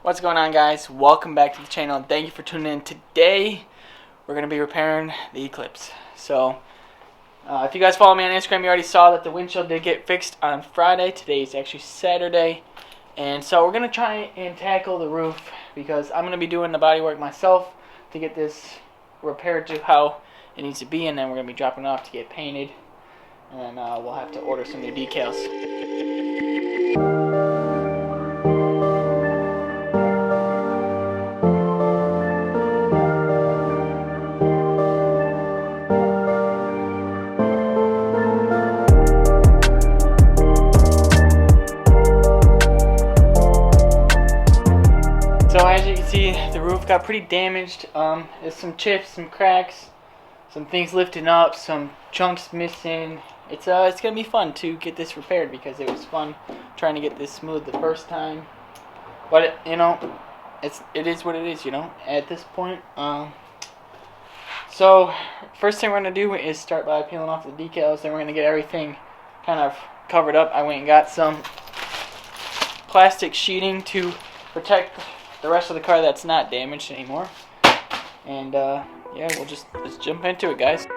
What's going on, guys? Welcome back to the channel and thank you for tuning in. Today we're going to be repairing the Eclipse. So if you guys follow me on Instagram, you already saw that the windshield did get fixed on Friday. Today is actually Saturday, and so we're going to try and tackle the roof because I'm going to be doing the body work myself to get this repaired to how it needs to be, and then we're going to be dropping it off to get painted, and we'll have to order some new decals. So as you can see, the roof got pretty damaged. There's some chips, some cracks, some things lifting up, some chunks missing. It's gonna be fun to get this repaired because it was fun trying to get this smooth the first time. But it is what it is, at this point. So first thing we're gonna do is start by peeling off the decals. Then we're gonna get everything kind of covered up. I went and got some plastic sheeting to protect the rest of the car that's not damaged anymore. And yeah, let's jump into it, guys.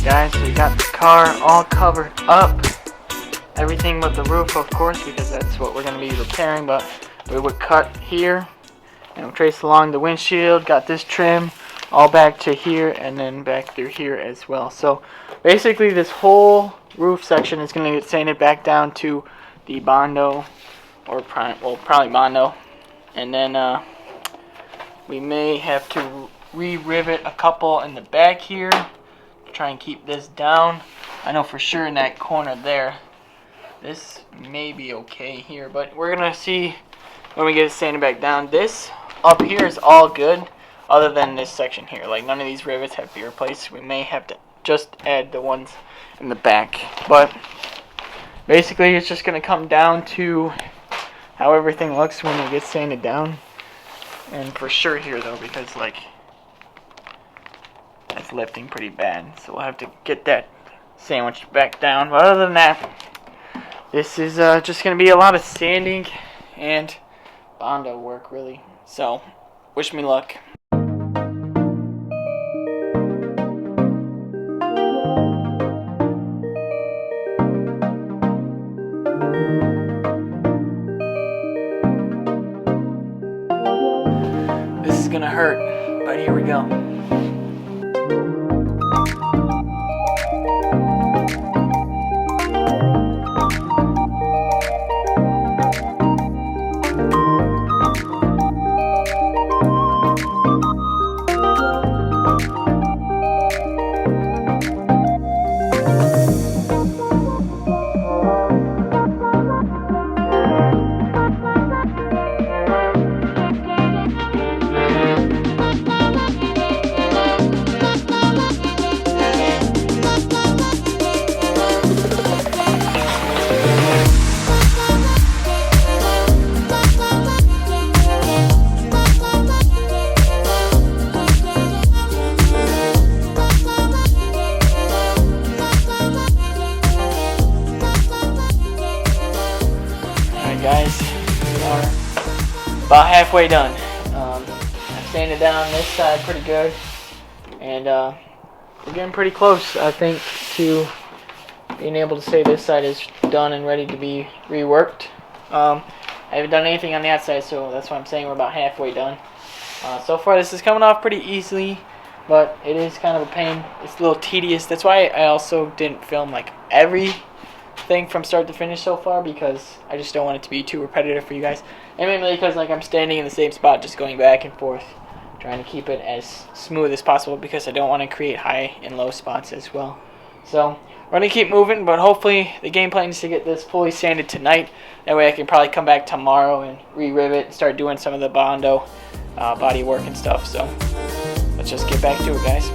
Guys, so we got the car all covered up, everything but the roof, of course, because that's what we're going to be repairing. But we would cut here and we'll trace along the windshield, got this trim all back to here and then back through here as well. So basically this whole roof section is going to get sanded back down to the Bondo, or probably Bondo, and then we may have to re-rivet a couple in the back here. Try and keep this down. I know for sure in that corner there, this may be okay here, but we're gonna see when we get it sanded back down. This up here is all good, other than this section here. Like, none of these rivets have to be replaced. We may have to just add the ones in the back, but basically it's just gonna come down to how everything looks when it gets sanded down. And for sure here though, because like, it's lifting pretty bad, so we'll have to get that sandwiched back down. But other than that, this is just going to be a lot of sanding and Bondo work, really. So, wish me luck. This is going to hurt, but here we go. Guys, we are about halfway done. I sanded down this side pretty good, and we're getting pretty close, I think, to being able to say this side is done and ready to be reworked. I haven't done anything on the outside, so that's why I'm saying we're about halfway done. So far this is coming off pretty easily, but it is kind of a pain. It's a little tedious. That's why I also didn't film like everything from start to finish so far, because I just don't want it to be too repetitive for you guys. And mainly because like I'm standing in the same spot just going back and forth, trying to keep it as smooth as possible because I don't want to create high and low spots as well. So we're going to keep moving, but hopefully the game plan is to get this fully sanded tonight. That way I can probably come back tomorrow and re-rivet and start doing some of the Bondo body work and stuff. So let's just get back to it, guys.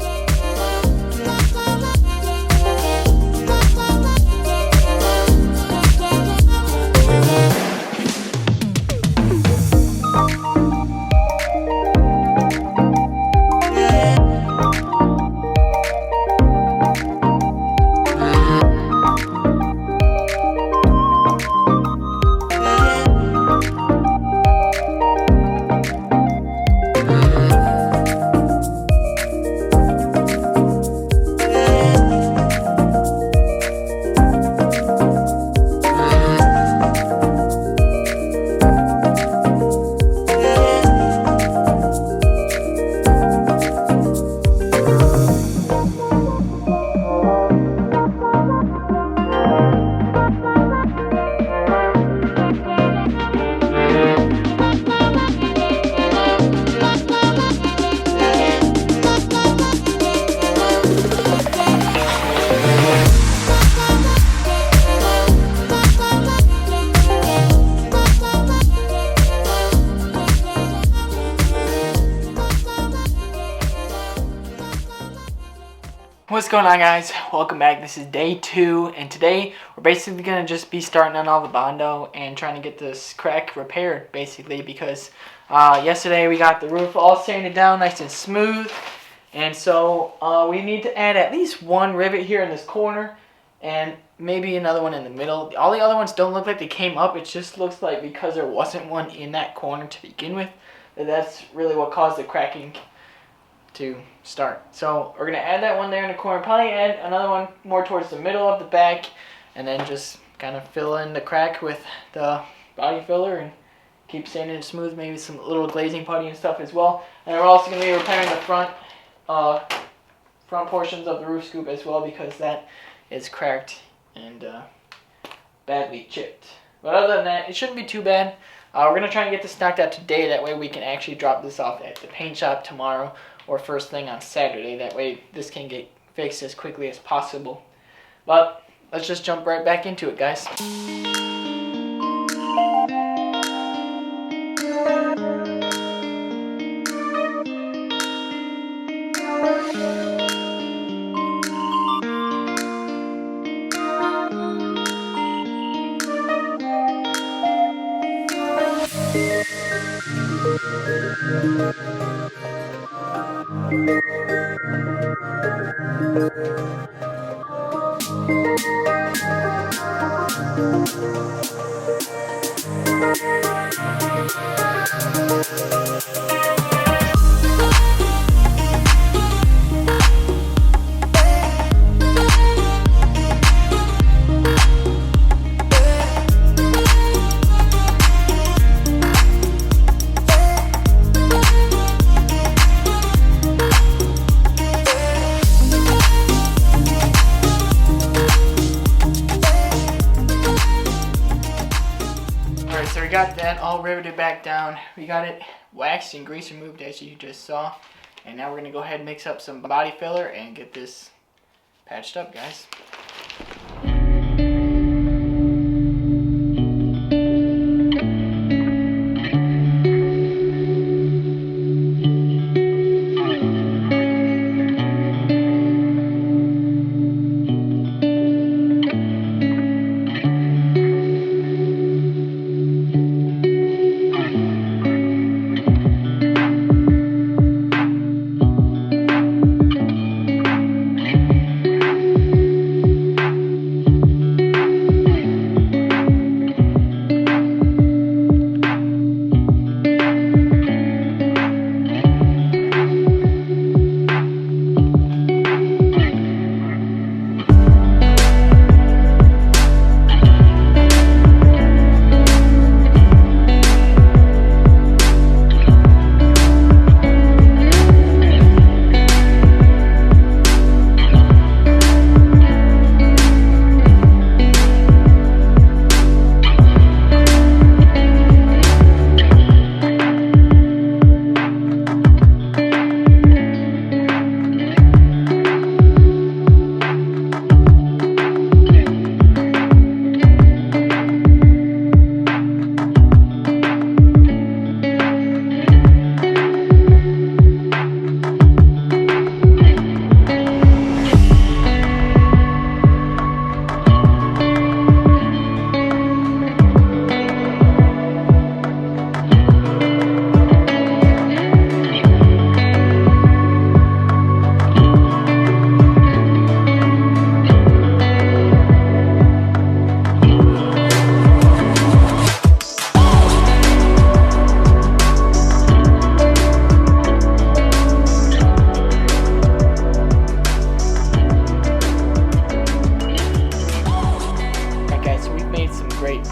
What's going on, guys? Welcome back. This is day 2, and today we're basically going to just be starting on all the Bondo and trying to get this crack repaired, basically, because yesterday we got the roof all sanded down nice and smooth, and so we need to add at least one rivet here in this corner and maybe another one in the middle. All the other ones don't look like they came up. It just looks like because there wasn't one in that corner to begin with, that's really what caused the cracking to start. So we're going to add that one there in the corner, probably add another one more towards the middle of the back, and then just kind of fill in the crack with the body filler and keep sanding it smooth, maybe some little glazing putty and stuff as well. And we're also going to be repairing the front portions of the roof scoop as well, because that is cracked and badly chipped. But other than that, it shouldn't be too bad. We're going to try and get this knocked out today. That way we can actually drop this off at the paint shop tomorrow or first thing on Saturday. That way this can get fixed as quickly as possible. But let's just jump right back into it, guys. So we got that all riveted back down. We got it waxed and grease removed, as you just saw. And now we're going to go ahead and mix up some body filler and get this patched up, guys.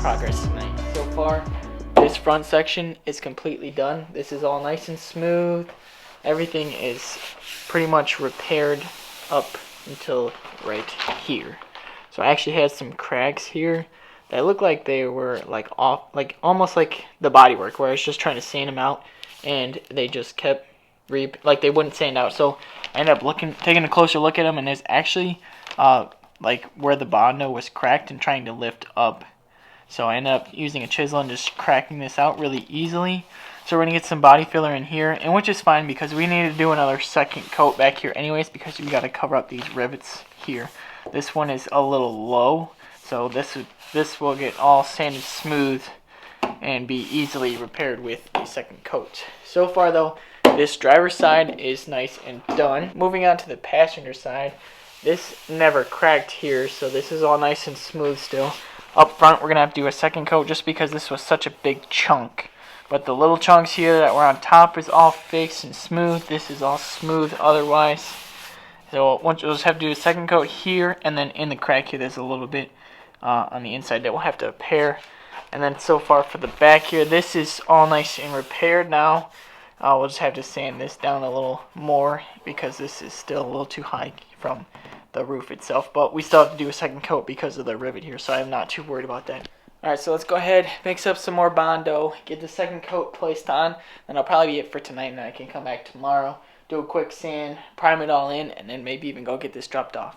progress tonight. So far, this front section is completely done. This is all nice and smooth. Everything is pretty much repaired up until right here. So I actually had some cracks here that looked like they were like off, like almost like the bodywork, where I was just trying to sand them out, and they just kept like they wouldn't sand out. So I ended up taking a closer look at them, and there's actually like where the Bondo was cracked and trying to lift up. So I ended up using a chisel and just cracking this out really easily. So we're going to get some body filler in here, and which is fine because we need to do another second coat back here anyways, because we got to cover up these rivets here. This one is a little low, so this will get all sanded smooth and be easily repaired with the second coat. So far though, this driver's side is nice and done. Moving on to the passenger side, this never cracked here, so this is all nice and smooth still. Up front, we're going to have to do a second coat just because this was such a big chunk. But the little chunks here that were on top is all fixed and smooth. This is all smooth otherwise. So we'll just have to do a second coat here, and then in the crack here there's a little bit on the inside that we'll have to repair. And then so far for the back here, this is all nice and repaired now. We'll just have to sand this down a little more because this is still a little too high from the roof itself. But we still have to do a second coat because of the rivet here, so I'm not too worried about that. Alright, so let's go ahead, mix up some more Bondo, get the second coat placed on, and that'll probably be it for tonight, and then I can come back tomorrow, do a quick sand, prime it all in, and then maybe even go get this dropped off.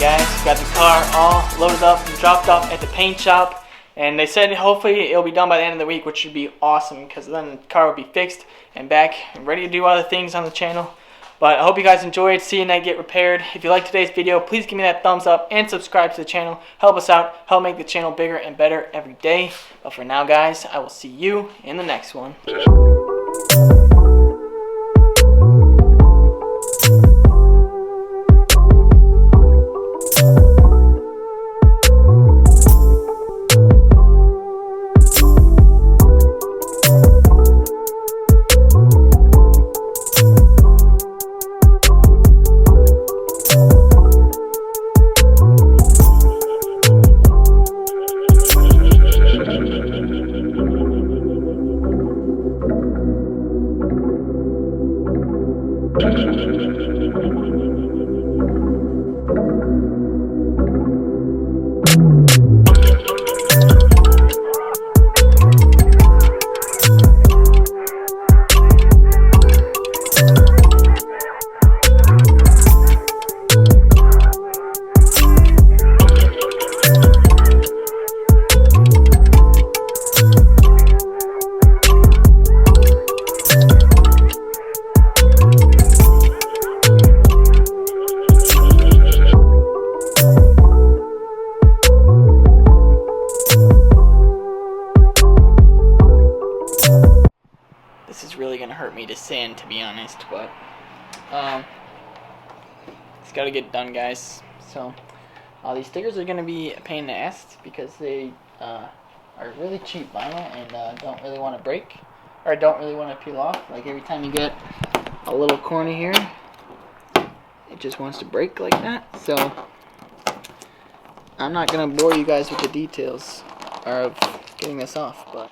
Guys, got the car all loaded up and dropped off at the paint shop, and they said hopefully it'll be done by the end of the week, which should be awesome because then the car will be fixed and back and ready to do other things on the channel. But I hope you guys enjoyed seeing that get repaired. If you liked today's video, please give me that thumbs up and subscribe to the channel. Help us out, help make the channel bigger and better every day. But for now guys, I will see you in the next one. This is really gonna hurt me to sand, to be honest, but it's gotta get done, guys. So these stickers are gonna be a pain in the ass because they are really cheap vinyl and don't really want to break, or don't really want to peel off. Like every time you get a little corner here, it just wants to break like that. So I'm not gonna bore you guys with the details of getting this off, but